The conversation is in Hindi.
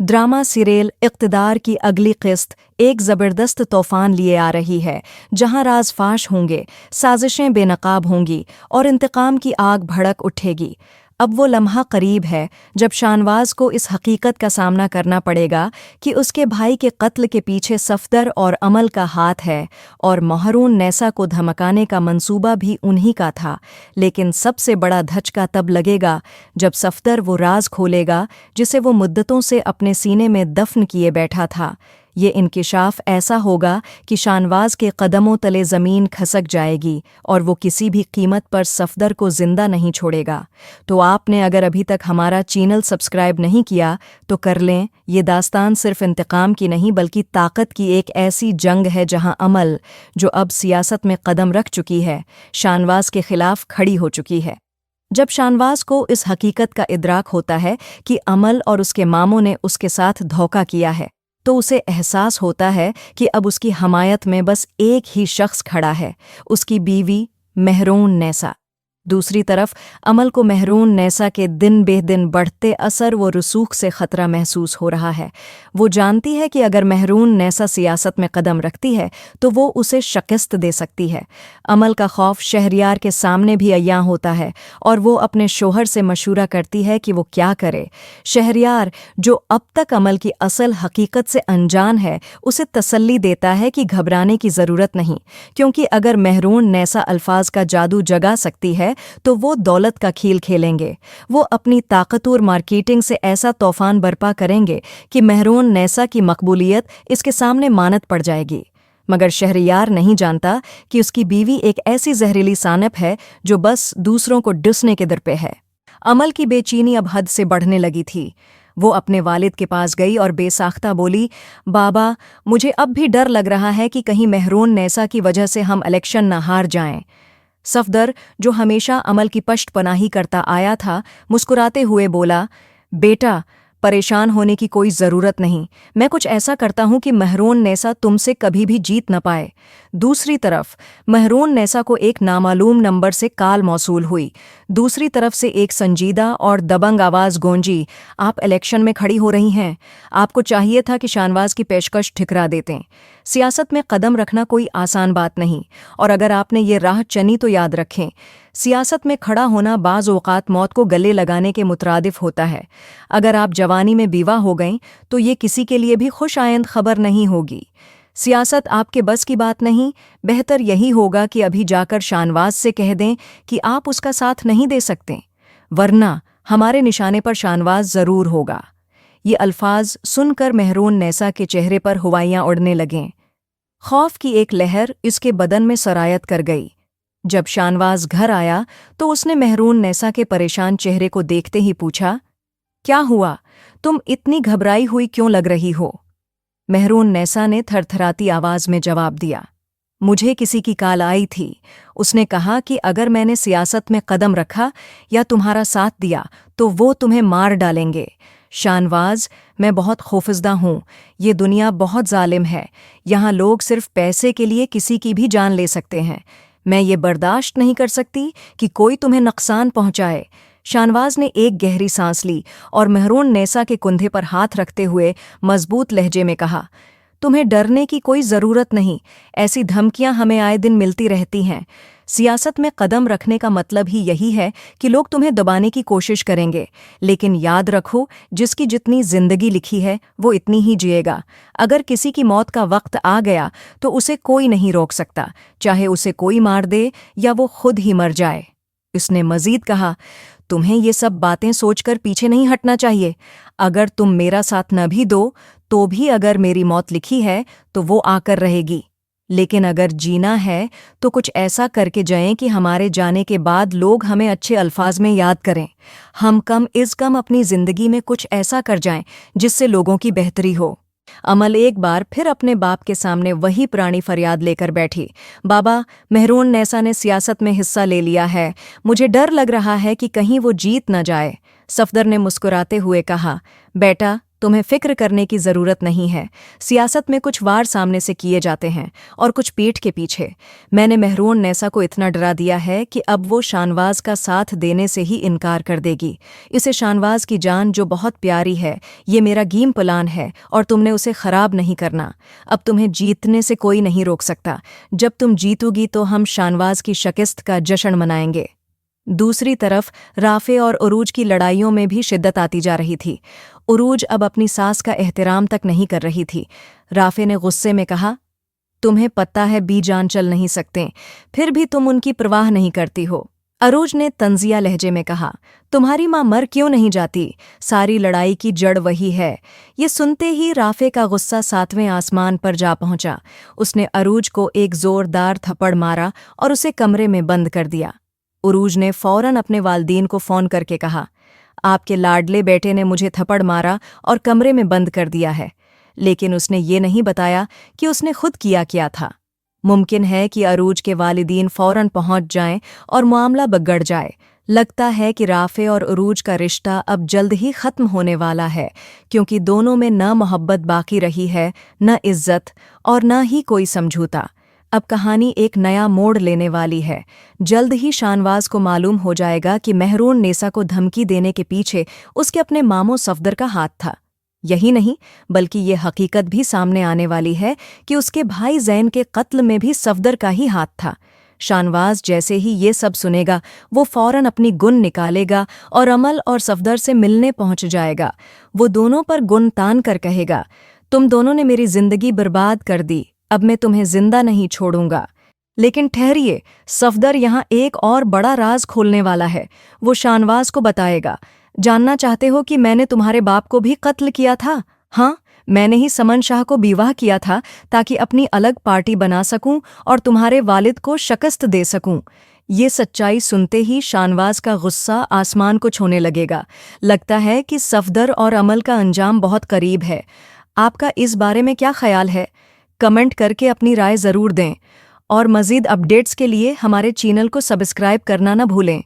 ड्रामा सीरियल इक़्तिदार की अगली किस्त एक ज़बरदस्त तूफ़ान लिए आ रही है, जहां राज फाश होंगे, साजिशें बेनकाब होंगी और इंतकाम की आग भड़क उठेगी। अब वो लम्हा करीब है जब शानवाज को इस हकीकत का सामना करना पड़ेगा कि उसके भाई के कत्ल के पीछे सफदर और अमल का हाथ है, और महरून नैसा को धमकाने का मंसूबा भी उन्हीं का था। लेकिन सबसे बड़ा धचका तब लगेगा जब सफदर वो राज खोलेगा जिसे वो मुद्दतों से अपने सीने में दफन किए बैठा था। ये इंकिशाफ ऐसा होगा कि शानवाज के कदमों तले ज़मीन खसक जाएगी और वो किसी भी कीमत पर सफदर को जिंदा नहीं छोड़ेगा। तो आपने अगर अभी तक हमारा चैनल सब्सक्राइब नहीं किया तो कर लें। ये दास्तान सिर्फ इंतकाम की नहीं बल्कि ताकत की एक ऐसी जंग है जहां अमल, जो अब सियासत में कदम रख चुकी है, शानवाज के खिलाफ खड़ी हो चुकी है। जब शानवाज को इस हकीकत का इदराक होता है कि अमल और उसके मामों ने उसके साथ धोखा किया है, तो उसे एहसास होता है कि अब उसकी हमायत में बस एक ही शख्स खड़ा है, उसकी बीवी महरून नैसा। दूसरी तरफ अमल को महरून नैसा के दिन बेदिन बढ़ते असर व रसूख से ख़तरा महसूस हो रहा है। वो जानती है कि अगर महरून नैसा सियासत में कदम रखती है तो वो उसे शिकस्त दे सकती है। अमल का खौफ शहरियार के सामने भी अय्यां होता है और वो अपने शोहर से मशूरा करती है कि वो क्या करे। शहरियार, जो अब तक अमल की असल हकीकत से अनजान है, उसे तसल्ली देता है कि घबराने की ज़रूरत नहीं, क्योंकि अगर महरून नैसा अल्फाज का जादू जगा सकती है तो वो दौलत का खेल खेलेंगे। वो अपनी ताकतवर मार्केटिंग से ऐसा तूफान बर्पा करेंगे कि महरून नैसा की मकबूलियत इसके सामने मानत पड़ जाएगी। मगर शहरियार नहीं जानता कि उसकी बीवी एक ऐसी जहरीली सानप है जो बस दूसरों को डुसने के दर पे है। अमल की बेचैनी अब हद से बढ़ने लगी थी। वो अपने वालिद के पास गई और बेसाख्ता बोली, बाबा, मुझे अब भी डर लग रहा है कि कहीं महरून नैसा की वजह से हम इलेक्शन न हार जाएं। सफदर, जो हमेशा अमल की पश्तपनाही करता आया था, मुस्कुराते हुए बोला, बेटा, परेशान होने की कोई ज़रूरत नहीं। मैं कुछ ऐसा करता हूं कि महरून नैसा तुमसे कभी भी जीत न पाए। दूसरी तरफ महरून नैसा को एक नामालूम नंबर से कॉल मौसूल हुई। दूसरी तरफ से एक संजीदा और दबंग आवाज़ गूंजी, आप इलेक्शन में खड़ी हो रही हैं। आपको चाहिए था कि शानवाज की पेशकश ठुकरा देतें। सियासत में कदम रखना कोई आसान बात नहीं, और अगर आपने ये राह चनी तो याद रखें, सियासत में खड़ा होना बाज़ औक़ात मौत को गले लगाने के मुतरादिफ होता है। अगर आप जवानी में बीवा हो गईं तो ये किसी के लिए भी खुश आइंद खबर नहीं होगी। सियासत आपके बस की बात नहीं। बेहतर यही होगा कि अभी जाकर शानवाज से कह दें कि आप उसका साथ नहीं दे सकते, वरना हमारे निशाने पर शानवाज ज़रूर होगा। ये अल्फाज सुनकर महरून नैसा के चेहरे पर हवाइयाँ उड़ने लगें। खौफ की एक लहर इसके बदन में सरायत कर गई। जब शानवाज घर आया तो उसने महरून नैसा के परेशान चेहरे को देखते ही पूछा, क्या हुआ? तुम इतनी घबराई हुई क्यों लग रही हो? महरून नैसा ने थरथराती आवाज में जवाब दिया, मुझे किसी की कॉल आई थी। उसने कहा कि अगर मैंने सियासत में कदम रखा या तुम्हारा साथ दिया तो वो तुम्हें मार डालेंगे। शानवाज, मैं बहुत खौफजदा हूँ। ये दुनिया बहुत जालिम है। यहाँ लोग सिर्फ पैसे के लिए किसी की भी जान ले सकते हैं। मैं ये बर्दाश्त नहीं कर सकती कि कोई तुम्हें नुकसान पहुँचाए। शानवाज ने एक गहरी सांस ली और महरून नैसा के कुंधे पर हाथ रखते हुए मजबूत लहजे में कहा, तुम्हें डरने की कोई ज़रूरत नहीं। ऐसी धमकियां हमें आए दिन मिलती रहती हैं। सियासत में कदम रखने का मतलब ही यही है कि लोग तुम्हें दबाने की कोशिश करेंगे, लेकिन याद रखो, जिसकी जितनी जिंदगी लिखी है वो इतनी ही जिएगा। अगर किसी की मौत का वक्त आ गया तो उसे कोई नहीं रोक सकता, चाहे उसे कोई मार दे या वो खुद ही मर जाए। उसने मजीद कहा, तुम्हें ये सब बातें सोचकर पीछे नहीं हटना चाहिए। अगर तुम मेरा साथ न भी दो तो भी अगर मेरी मौत लिखी है तो वो आकर रहेगी, लेकिन अगर जीना है तो कुछ ऐसा करके जाएं कि हमारे जाने के बाद लोग हमें अच्छे अल्फाज में याद करें। हम कम इज़ कम अपनी ज़िंदगी में कुछ ऐसा कर जाएं जिससे लोगों की बेहतरी हो। अमल एक बार फिर अपने बाप के सामने वही पुरानी फरियाद लेकर बैठी, बाबा, महरून नैसा ने सियासत में हिस्सा ले लिया है। मुझे डर लग रहा है कि कहीं वो जीत न जाए। सफदर ने मुस्कुराते हुए कहा, बेटा, तुम्हें फिक्र करने की जरूरत नहीं है। सियासत में कुछ वार सामने से किए जाते हैं और कुछ पीठ के पीछे। मैंने मेहरून नेसा को इतना डरा दिया है कि अब वो शानवाज का साथ देने से ही इनकार कर देगी। इसे शानवाज की जान जो बहुत प्यारी है, ये मेरा गेम प्लान है और तुमने उसे खराब नहीं करना। अब तुम्हें जीतने से कोई नहीं रोक सकता। जब तुम जीतोगी तो हम शानवाज की शिकस्त का जश्न मनाएंगे। दूसरी तरफ राफे और उरूज की लड़ाइयों में भी शिद्दत आती जा रही थी। उरूज अब अपनी सास का एहतराम तक नहीं कर रही थी। राफे ने गुस्से में कहा, तुम्हें पता है बी जान चल नहीं सकते, फिर भी तुम उनकी परवाह नहीं करती हो। अरूज ने तंजिया लहजे में कहा, तुम्हारी माँ मर क्यों नहीं जाती? सारी लड़ाई की जड़ वही है। ये सुनते ही राफे का गुस्सा 7वें आसमान पर जा पहुंचा। उसने अरूज को एक जोरदार थप्पड़ मारा और उसे कमरे में बंद कर दिया। उरूज ने फौरन अपने वालदीन को फ़ोन करके कहा, आपके लाडले बेटे ने मुझे थप्पड़ मारा और कमरे में बंद कर दिया है। लेकिन उसने ये नहीं बताया कि उसने खुद किया क्या था। मुमकिन है कि अरूज के वालिदीन फौरन पहुंच जाएं और मामला बिगड़ जाए। लगता है कि राफे और उरूज का रिश्ता अब जल्द ही ख़त्म होने वाला है, क्योंकि दोनों में न मोहब्बत बाकी रही है, न इज्जत और न ही कोई समझौता। अब कहानी एक नया मोड़ लेने वाली है। जल्द ही शानवाज को मालूम हो जाएगा कि मेहरून नेसा को धमकी देने के पीछे उसके अपने मामो सफदर का हाथ था। यही नहीं, बल्कि ये हकीकत भी सामने आने वाली है कि उसके भाई जैन के कत्ल में भी सफदर का ही हाथ था। शानवाज जैसे ही ये सब सुनेगा, वो फौरन अपनी गुन निकालेगा और अमल और सफदर से मिलने पहुंच जाएगा। वो दोनों पर गुन तान कर कहेगा, तुम दोनों ने मेरी जिंदगी बर्बाद कर दी, अब मैं तुम्हें जिंदा नहीं छोड़ूंगा। लेकिन ठहरिए, सफदर यहाँ एक और बड़ा राज खोलने वाला है। वो शानवाज को बताएगा, जानना चाहते हो कि मैंने तुम्हारे बाप को भी कत्ल किया था? हाँ, मैंने ही समन शाह को विवाह किया था ताकि अपनी अलग पार्टी बना सकूं और तुम्हारे वालिद को शिकस्त दे सकूं। ये सच्चाई सुनते ही शानवाज का गुस्सा आसमान को छूने लगेगा। लगता है कि सफदर और अमल का अंजाम बहुत करीब है। आपका इस बारे में क्या ख्याल है? कमेंट करके अपनी राय ज़रूर दें और मज़ीद अपडेट्स के लिए हमारे चैनल को सब्सक्राइब करना न भूलें।